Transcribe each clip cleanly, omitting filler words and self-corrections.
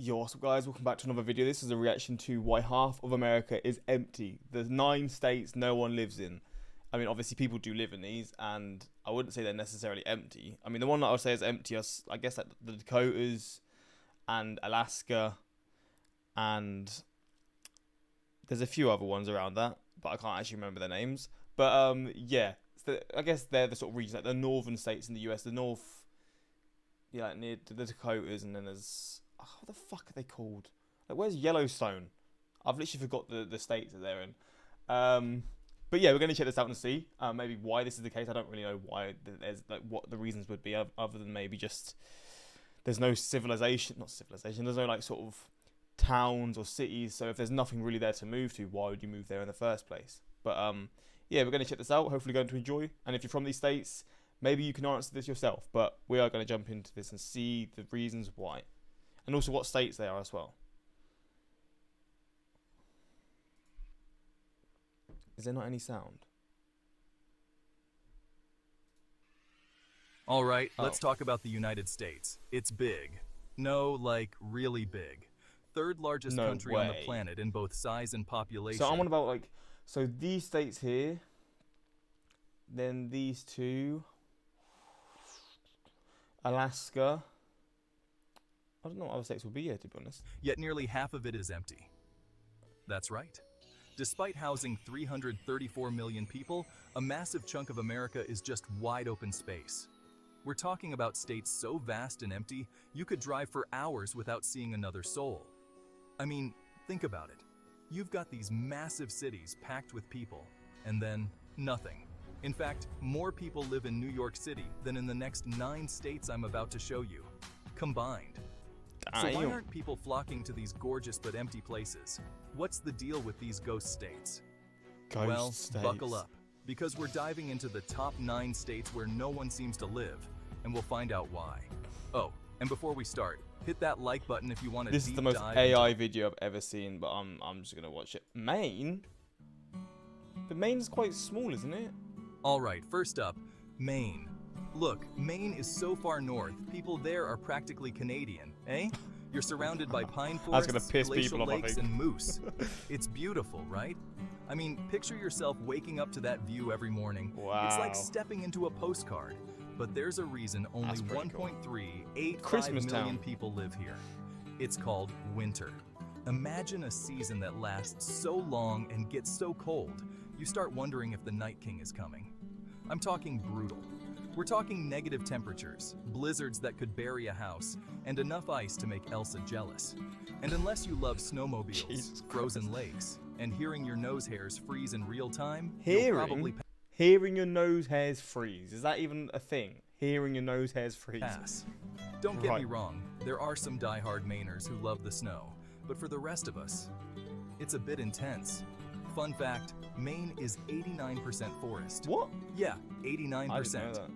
Yo, what's up guys, welcome back to another video. This is a reaction to why half of America is empty. There's 9 states no one lives in. I mean, obviously people do live in these, and I wouldn't say they're necessarily empty. I mean, the one that I would say is empty is, I guess, like the Dakotas and Alaska, and there's a few other ones around that, but I can't actually remember their names. But yeah, I guess they're the sort of regions, like the northern states in the US, the north, yeah, like near the Dakotas, and then there's, what the fuck are they called? Like, where's Yellowstone? I've literally forgot the states that they're in. But yeah, we're going to check this out and see maybe why this is the case. I don't really know why there's, like, what the reasons would be, other than maybe just there's no civilization, not civilization, there's no like sort of towns or cities. So if there's nothing really there to move to, why would you move there in the first place? But yeah, we're going to check this out. Hopefully going to enjoy. And if you're from these states, maybe you can answer this yourself. But we are going to jump into this and see the reasons why. And also what states they are as well. Is there not any sound? All right, let's talk about the United States. It's big. No, like, really big. Third largest country on the planet in both size and population. So I'm on about, like, so these states here, then these two, Alaska. I don't know what other states will be here, to be honest. Yet nearly half of it is empty. That's right. Despite housing 334 million people, a massive chunk of America is just wide open space. We're talking about states so vast and empty, you could drive for hours without seeing another soul. I mean, think about it. You've got these massive cities packed with people, and then nothing. In fact, more people live in New York City than in the next 9 states I'm about to show you, combined. So why aren't people flocking to these gorgeous but empty places? What's the deal with these ghost states? Buckle up, because we're diving into the top 9 states where no one seems to live, and we'll find out why. Oh, and before we start, hit that like button if you want to This is the most AI video I've ever seen, but I'm just gonna watch it. Maine? But Maine's quite small, isn't it? Alright, first up, Maine. Look, Maine is so far north, people there are practically Canadian, eh? You're surrounded by pine forests, glacial lakes, and moose. It's beautiful, right? I mean, picture yourself waking up to that view every morning. Wow. It's like stepping into a postcard. But there's a reason only 1.385 million people live here. It's called winter. Imagine a season that lasts so long and gets so cold, you start wondering if the Night King is coming. I'm talking brutal. We're talking negative temperatures, blizzards that could bury a house, and enough ice to make Elsa jealous. And unless you love snowmobiles, frozen lakes, and hearing your nose hairs freeze in real time, you'll probably hearing your nose hairs freeze. Is that even a thing? Hearing your nose hairs freeze. Pass. Don't get me wrong, there are some die-hard Mainers who love the snow, but for the rest of us, it's a bit intense. Fun fact, Maine is 89% forest. What? Yeah, 89%. I didn't know that.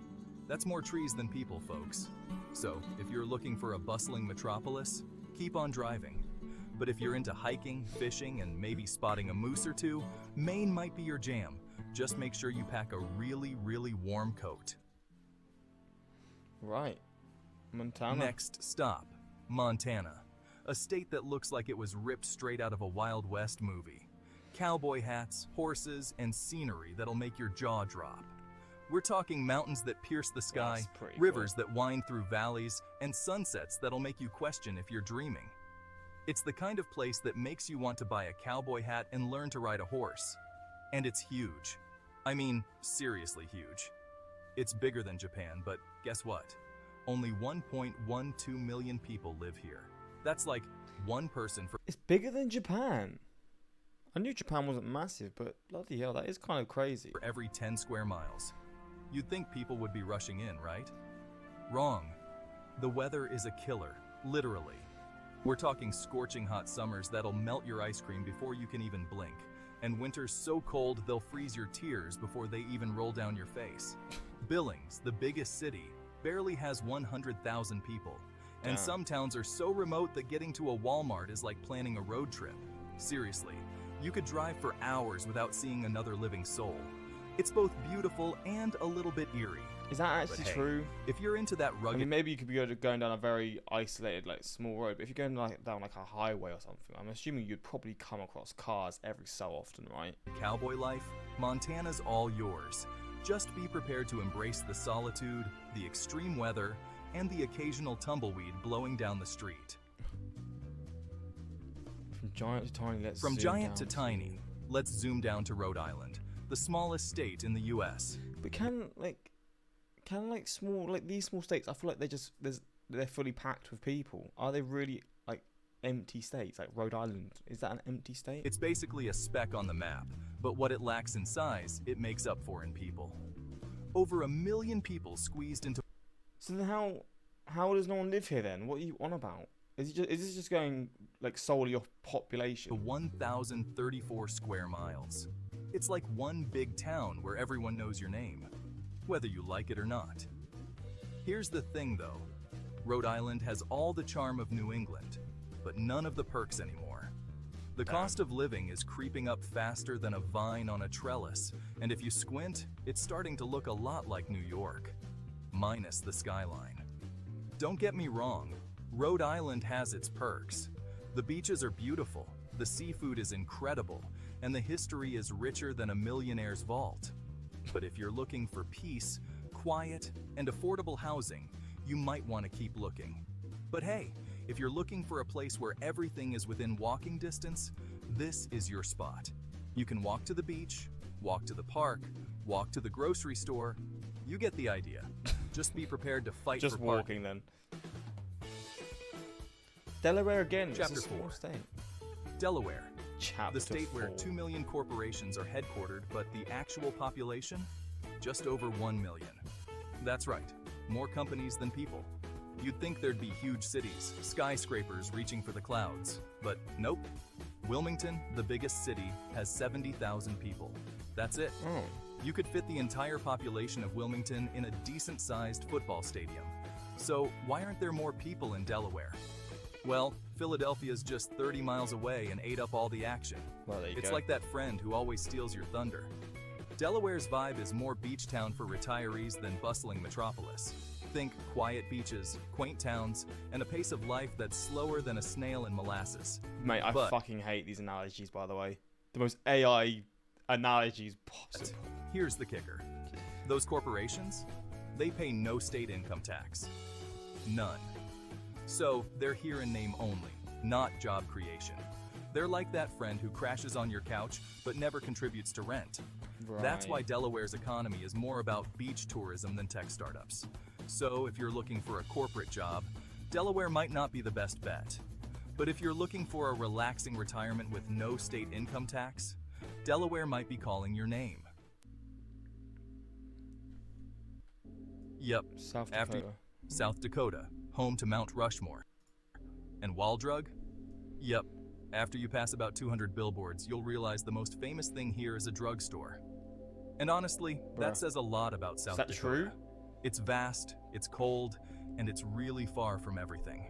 That's more trees than people, folks. So, if you're looking for a bustling metropolis, keep on driving. But if you're into hiking, fishing, and maybe spotting a moose or two, Maine might be your jam. Just make sure you pack a really, really warm coat. Right. Montana. Next stop, Montana. A state that looks like it was ripped straight out of a Wild West movie. Cowboy hats, horses, and scenery that'll make your jaw drop. We're talking mountains that pierce the sky, rivers that wind through valleys, and sunsets that'll make you question if you're dreaming. It's the kind of place that makes you want to buy a cowboy hat and learn to ride a horse. And it's huge. I mean, seriously huge. It's bigger than Japan, but guess what? Only 1.12 million people live here. That's like one person for— It's bigger than Japan. I knew Japan wasn't massive, but bloody hell, that is kind of crazy. For every 10 square miles. You'd think people would be rushing in, right? Wrong. The weather is a killer, literally. We're talking scorching hot summers that'll melt your ice cream before you can even blink, and winters so cold they'll freeze your tears before they even roll down your face. Billings, the biggest city, barely has 100,000 people, and some towns are so remote that getting to a Walmart is like planning a road trip. Seriously, you could drive for hours without seeing another living soul. It's both beautiful and a little bit eerie. Is that actually But hey, true? If you're into that I rugged mean, maybe you could be going down a very isolated, like small road. But if you're going down like a highway or something, I'm assuming you'd probably come across cars every so often, right? cowboy life, Montana's all yours. Just be prepared to embrace the solitude, the extreme weather, and the occasional tumbleweed blowing down the street. From giant to tiny, let's From zoom giant down to tiny, let's zoom down to Rhode Island, the smallest state in the US. But can small, like these small states, I feel like they're fully packed with people. Are they really like empty states? Like Rhode Island, is that an empty state? It's basically a speck on the map, but what it lacks in size, it makes up for in people. Over 1 million people squeezed into. So then how does no one live here then? What are you on about? Is this just going like solely off population? To 1,034 square miles. It's like one big town where everyone knows your name, whether you like it or not. Here's the thing though, Rhode Island has all the charm of New England, but none of the perks anymore. The cost of living is creeping up faster than a vine on a trellis, and if you squint, it's starting to look a lot like New York, minus the skyline. Don't get me wrong, Rhode Island has its perks. The beaches are beautiful, the seafood is incredible, and the history is richer than a millionaire's vault. But if you're looking for peace, quiet, and affordable housing, you might want to keep looking. But hey, if you're looking for a place where everything is within walking distance, this is your spot. You can walk to the beach, walk to the park, walk to the grocery store. You get the idea. Just be prepared to fight Just for walking then. Delaware again. Chapter it's a small 4. state. Delaware, Chapter the state where 4. 2 million corporations are headquartered, but the actual population? Just over 1 million. That's right, more companies than people. You'd think there'd be huge cities, skyscrapers reaching for the clouds, but nope. Wilmington, the biggest city, has 70,000 people. That's it. Oh. You could fit the entire population of Wilmington in a decent-sized football stadium. So why aren't there more people in Delaware? Well, Philadelphia's just 30 miles away and ate up all the action. Well, there you It's go. like that friend who always steals your thunder. Delaware's vibe is more beach town for retirees than bustling metropolis. Think quiet beaches, quaint towns, and a pace of life that's slower than a snail in molasses. Mate, I But- fucking hate these analogies, by the way. The most AI analogies possible. Here's the kicker. Those corporations, they pay no state income tax. None. So they're here in name only, not job creation. They're like that friend who crashes on your couch but never contributes to rent. That's why Right. Delaware's economy is more about beach tourism than tech startups. So if you're looking for a corporate job, Delaware might not be the best bet. But if you're looking for a relaxing retirement with no state income tax, Delaware might be calling your name. Yep, South after- Dakota. South Dakota, home to Mount Rushmore. And Waldrug? Yep. After you pass about 200 billboards, you'll realize the most famous thing here is a drugstore. And honestly, Bruh. that says a lot about South that Dakota. true? It's vast, it's cold, and it's really far from everything.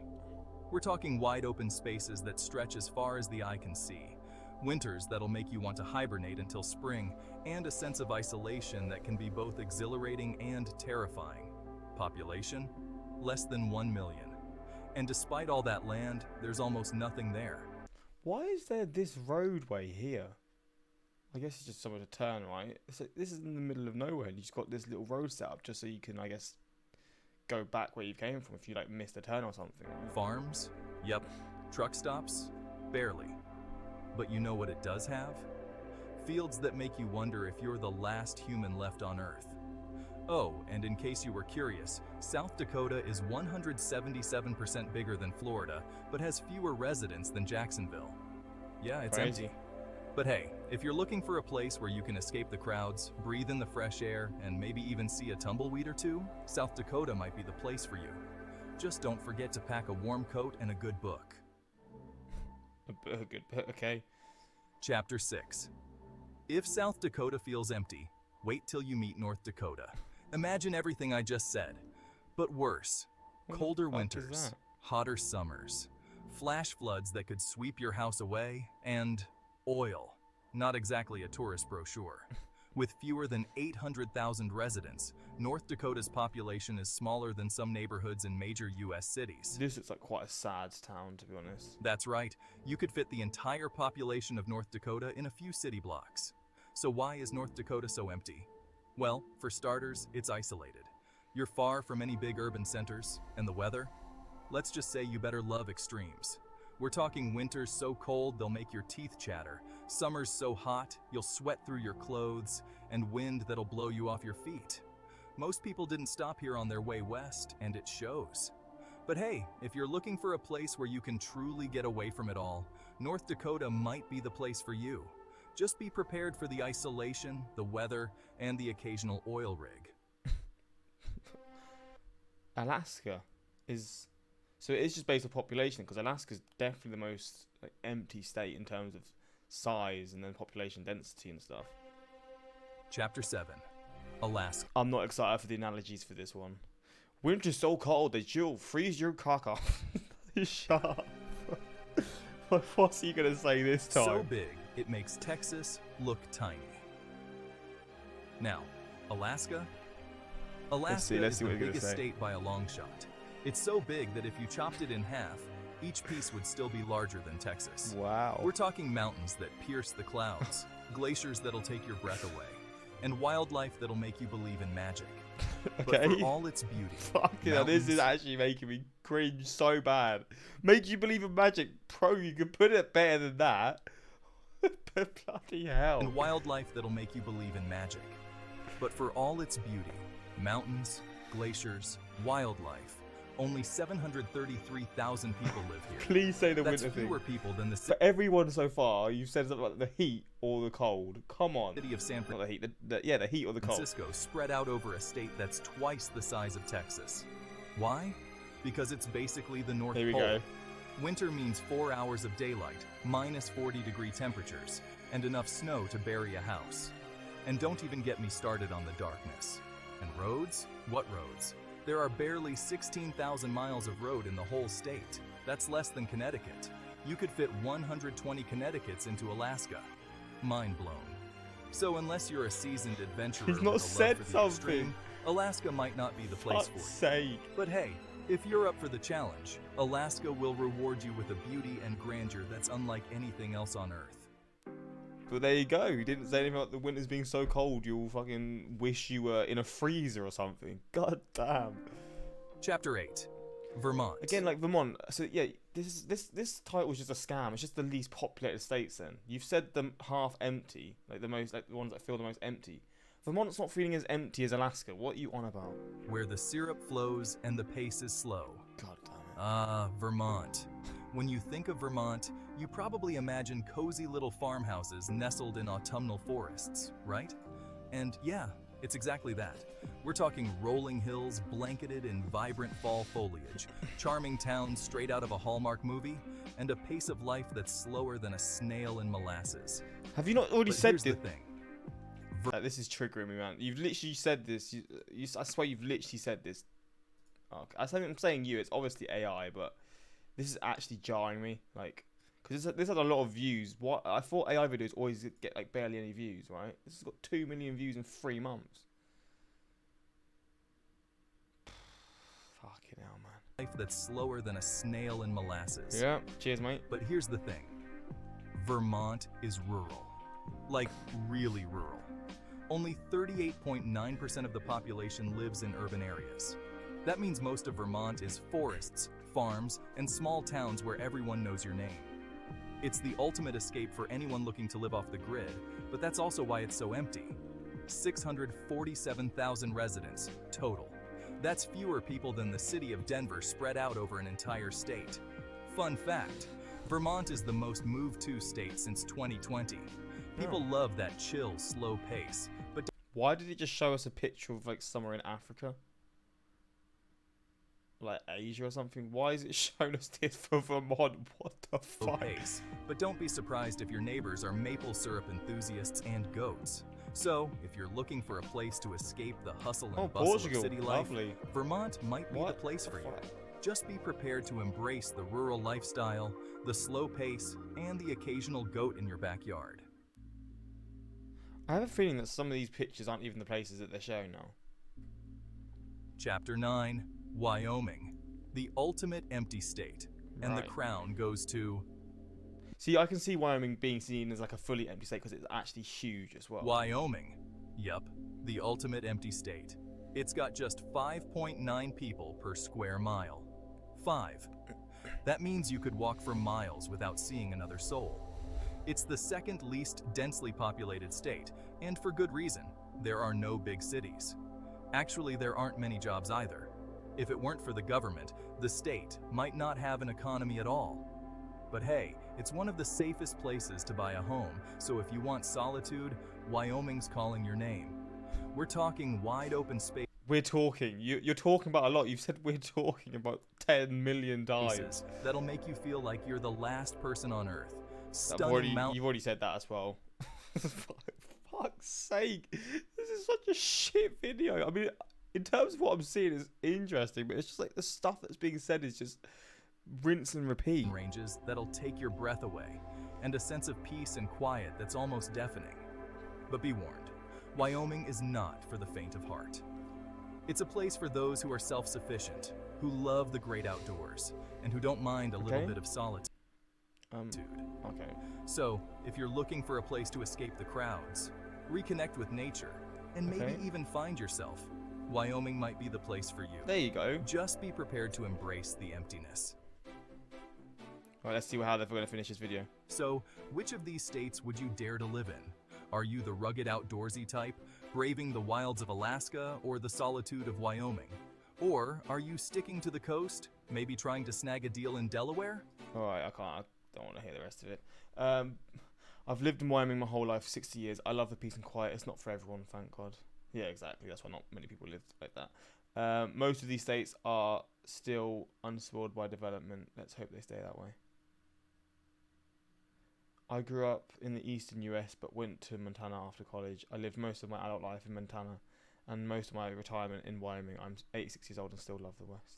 We're talking wide open spaces that stretch as far as the eye can see, winters that'll make you want to hibernate until spring, and a sense of isolation that can be both exhilarating and terrifying. Population? Less than 1 million. And despite all that land, there's almost nothing there. Why is there this roadway here? I guess it's just somewhere to turn, right? So this is in the middle of nowhere, and you just got this little road set up just so you can, I guess, go back where you came from if you like missed a turn or something. Farms? Yep. Truck stops? Barely. But you know what it does have? Fields that make you wonder if you're the last human left on Earth. Oh, and in case you were curious, South Dakota is 177% bigger than Florida, but has fewer residents than Jacksonville. Yeah, it's Crazy. empty. But hey, if you're looking for a place where you can escape the crowds, breathe in the fresh air, and maybe even see a tumbleweed or two, South Dakota might be the place for you. Just don't forget to pack a warm coat and a good book. A good bit, okay. Chapter 6. If South Dakota feels empty, wait till you meet North Dakota. Imagine everything I just said, but worse. What the Colder fuck is winters, that? hotter summers, flash floods that could sweep your house away, and oil. Not exactly a tourist brochure. With fewer than 800,000 residents, North Dakota's population is smaller than some neighborhoods in major U.S. cities. This looks like quite a sad town, to be honest. That's right, you could fit the entire population of North Dakota in a few city blocks. So why is North Dakota so empty? Well, for starters, it's isolated. You're far from any big urban centers, and the weather? Let's just say you better love extremes. We're talking winters so cold they'll make your teeth chatter, summers so hot you'll sweat through your clothes, and wind that'll blow you off your feet. Most people didn't stop here on their way west, and it shows. But hey, if you're looking for a place where you can truly get away from it all, North Dakota might be the place for you. Just be prepared for the isolation, the weather, and the occasional oil rig. Alaska is... So it is just based on population, because Alaska's definitely the most empty state in terms of size and then population density and stuff. Chapter 7. Alaska. I'm not excited for the analogies for this one. Winter's so cold that you'll freeze your cock off. Shut up. What's he going to say this time? So big, it makes Texas look tiny. Now, Alaska? Alaska let's is see what the you're gonna biggest say. state by a long shot. It's so big that if you chopped it in half, each piece would still be larger than Texas. Wow. We're talking mountains that pierce the clouds, glaciers that'll take your breath away, and wildlife that'll make you believe in magic. Okay. But for all its beauty, Fucking hell, this is actually making me cringe so bad. Make you believe in magic. Bro, you can put it better than that. Bloody hell. and wildlife that'll make you believe in magic. But for all its beauty, mountains, glaciers, wildlife, only 733,000 people live here. Please say the That's winter fewer thing. people than the For everyone so far, you've said something like the heat or the cold. Come on. city of San Not the heat. The heat or the cold. Francisco spread out over a state that's twice the size of Texas. Why? Because it's basically the North Here we Pole. go. Winter means 4 hours of daylight, minus 40-degree temperatures, and enough snow to bury a house. And don't even get me started on the darkness. And roads? What roads? There are barely 16,000 miles of road in the whole state. That's less than Connecticut. You could fit 120 Connecticut's into Alaska. Mind blown. So unless you're a seasoned adventurer He's not with a love said for the something. extreme, Alaska might not be the place Fuck's for you. sake. But hey, if you're up for the challenge, Alaska will reward you with a beauty and grandeur that's unlike anything else on Earth. But there you go. He didn't say anything about the winters being so cold you'll fucking wish you were in a freezer or something. God damn. Chapter 8. Vermont. Again, like Vermont. So yeah, this title is just a scam. It's just the least populated states. Then you've said them half empty, like the ones that feel the most empty. Vermont's not feeling as empty as Alaska. What are you on about? Where the syrup flows and the pace is slow. God damn it. Ah, Vermont. When you think of Vermont, you probably imagine cozy little farmhouses nestled in autumnal forests, right? And yeah, it's exactly that. We're talking rolling hills blanketed in vibrant fall foliage, charming towns straight out of a Hallmark movie, and a pace of life that's slower than a snail in molasses. Have you not already But said here's this? the thing. This is triggering me, man. You've literally said this. I swear you've literally said this. Okay. I'm saying you. It's obviously AI, but this is actually jarring me. Like, because this had a lot of views. What I thought AI videos always get like barely any views, right? This has got 2 million views in 3 months. Fucking hell, man. Life that's slower than a snail in molasses. Yeah. Cheers, mate. But here's the thing. Vermont is rural. Like, really rural. Only 38.9% of the population lives in urban areas. That means most of Vermont is forests, farms, and small towns where everyone knows your name. It's the ultimate escape for anyone looking to live off the grid, but that's also why it's so empty. 647,000 residents total. That's fewer people than the city of Denver spread out over an entire state. Fun fact, Vermont is the most moved to state since 2020. People love that chill, slow pace, but Why did it just show us a picture of like somewhere in Africa? Like Asia or something? Why is it showing us this for Vermont? What the fuck? pace. But don't be surprised if your neighbors are maple syrup enthusiasts and goats. So, if you're looking for a place to escape the hustle and bustle Portugal. of city life, Lovely. Vermont might be the What place the for you. fuck? Just be prepared to embrace the rural lifestyle, the slow pace, and the occasional goat in your backyard. I have a feeling that some of these pictures aren't even the places that they're showing now. Chapter 9, Wyoming, the ultimate empty state. And the Right. crown goes to See, I can see Wyoming being seen as like a fully empty state because it's actually huge as well. Wyoming. Yup, the ultimate empty state. It's got just 5.9 people per square mile. 5. That means you could walk for miles without seeing another soul. It's the second least densely populated state, and for good reason. There are no big cities. Actually, there aren't many jobs either. If it weren't for the government, the state might not have an economy at all. But hey, it's one of the safest places to buy a home, so if you want solitude, Wyoming's calling your name. We're talking wide open space. We're talking. You're talking about a lot. You've said we're talking about 10 million Places times. that'll make you feel like you're the last person on Earth. You've already said that as well. For fuck's sake. This is such a shit video. I mean, in terms of what I'm seeing, is interesting, but it's just like the stuff that's being said is just rinse and repeat. Ranges that'll take your breath away, and a sense of peace and quiet that's almost deafening. But be warned, Wyoming is not for the faint of heart. It's a place for those who are self-sufficient, who love the great outdoors, and who don't mind a little bit of solitude. Okay. So, if you're looking for a place to escape the crowds, reconnect with nature, and maybe even find yourself, Wyoming might be the place for you. There you go. Just be prepared to embrace the emptiness. Alright, let's see how they're going to finish this video. So, which of these states would you dare to live in? Are you the rugged outdoorsy type, braving the wilds of Alaska or the solitude of Wyoming? Or are you sticking to the coast, maybe trying to snag a deal in Delaware? Alright, I don't want to hear the rest of it. I've lived in Wyoming my whole life, 60 years. I love the peace and quiet. It's not for everyone, thank God. Yeah, exactly. That's why not many people live like that. Most of these states are still unspoiled by development. Let's hope they stay that way. I grew up in the eastern US but went to Montana after college. I lived most of my adult life in Montana and most of my retirement in Wyoming. I'm 86 years old and still love the West.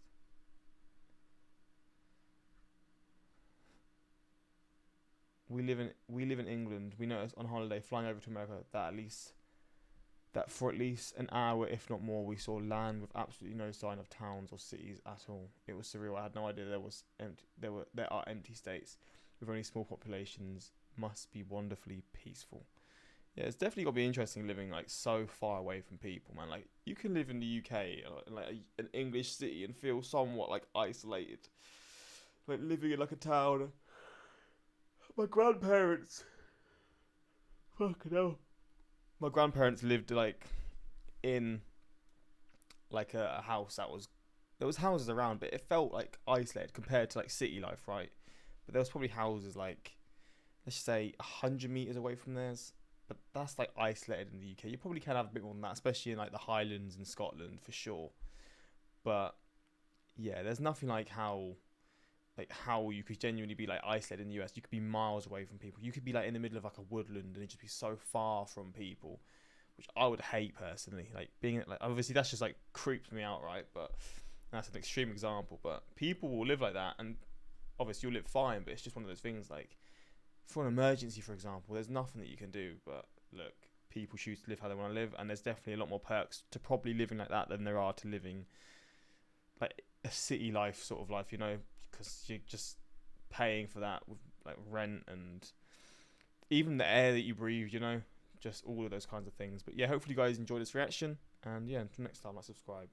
We live in England. We noticed on holiday flying over to America that for at least an hour, if not more, we saw land with absolutely no sign of towns or cities at all. It was surreal. I had no idea there are empty states with only small populations. Must be wonderfully peaceful. Yeah, it's definitely got to be interesting living like so far away from people, man. Like you can live in the UK, like an English city, and feel somewhat like isolated. Like living in like a town. My grandparents. Fucking hell. My grandparents lived like in like a house that was, there was houses around, but it felt like isolated compared to like city life, right? But there was probably houses like, let's just say 100 meters away from theirs. But that's like isolated in the UK. You probably can have a bit more than that, especially in like the Highlands and Scotland for sure. But yeah, there's nothing like how you could genuinely be like isolated in the US. You could be miles away from people. You could be like in the middle of like a woodland and it'd just be so far from people, which I would hate personally. Like being like, obviously that's just like creeps me out, right? But that's an extreme example. But people will live like that, and obviously you'll live fine. But it's just one of those things like, for an emergency, for example, there's nothing that you can do. But look, people choose to live how they want to live, and there's definitely a lot more perks to probably living like that than there are to living like a city life sort of life, you know, because you're just paying for that with like rent and even the air that you breathe, you know, just all of those kinds of things. But yeah, hopefully you guys enjoyed this reaction, and yeah, until next time, like, subscribe.